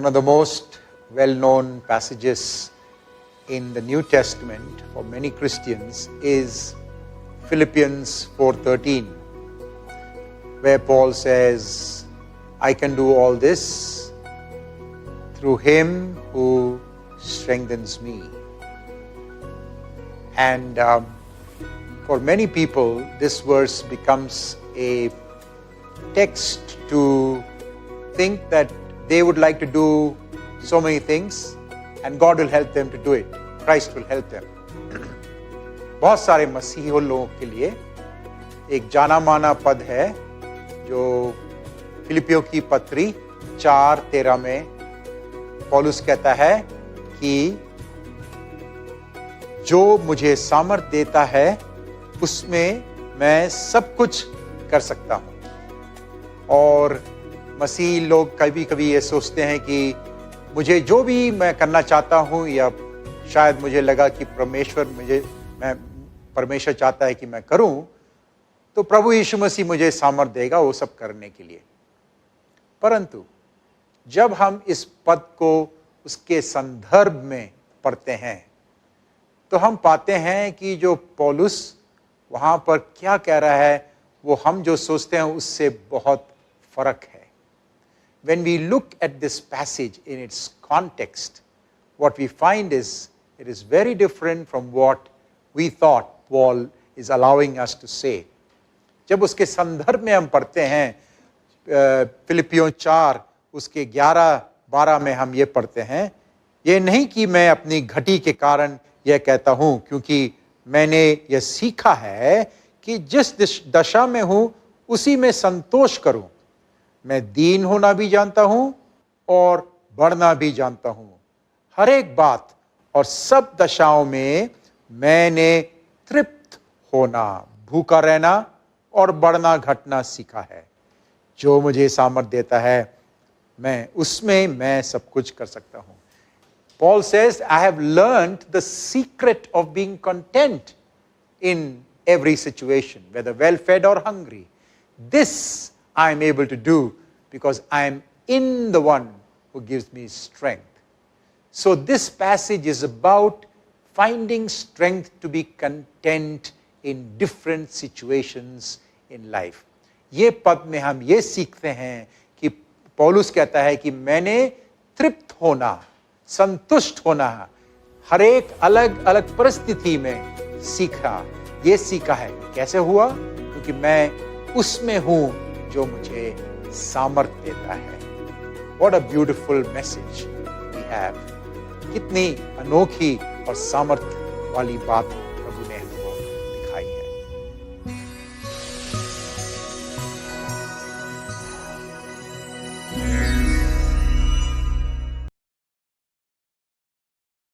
One of the most well-known passages in the New Testament for many Christians is Philippians 4:13, where Paul says, I can do all this through him who strengthens me. And for many people, this verse becomes a text to think that they would like to do so many things and God will help them to do it. Christ will help them. बहुत सारे मसीही लोगों के लिए एक जाना माना पद है जो फिलिपियों की पत्री 4:13 में पौलुस कहता है कि जो मुझे सामर्थ देता है उसमें मैं सब कुछ कर सकता हूं। और मसीही लोग कभी कभी ये सोचते हैं कि मुझे जो भी मैं करना चाहता हूं, या शायद मुझे लगा कि परमेश्वर चाहता है कि मैं करूं, तो प्रभु यीशु मसीह मुझे सामर्थ देगा वो सब करने के लिए। परंतु जब हम इस पद को उसके संदर्भ में पढ़ते हैं तो हम पाते हैं कि जो पौलुस वहां पर क्या कह रहा है वो हम जो सोचते हैं उससे बहुत फर्क है। When we look at this passage in its context, what we find is it is very different from what we thought Paul is allowing us to say. जब उसके संदर्भ में हम पढ़ते हैं फिलिपियों 4 उसके 11-12 में हम ये पढ़ते हैं, ये नहीं कि मैं अपनी घटी के कारण यह कहता हूं, क्योंकि मैंने यह सीखा है कि जिस दशा में हूं उसी में संतोष करूं। मैं दीन होना भी जानता हूं और बढ़ना भी जानता हूं। हर एक बात और सब दशाओं में मैंने तृप्त होना, भूखा रहना और बढ़ना घटना सीखा है। जो मुझे सामर्थ देता है मैं सब कुछ कर सकता हूं। Paul says, I have learned the secret of being content in every situation, whether well-fed or hungry. This I am able to do because I am in the one who gives me strength. So this passage is about finding strength to be content in different situations in life. ये पद में हम ये सीखते हैं कि पौलुस कहता है कि मैंने तृप्त होना, संतुष्ट होना हर एक अलग अलग परिस्थिति में सीखा। ये सीखा है कैसे हुआ? क्योंकि मैं उसमें हूं जो मुझे सामर्थ देता है। What a beautiful message we have. कितनी अनोखी और सामर्थ वाली बात है।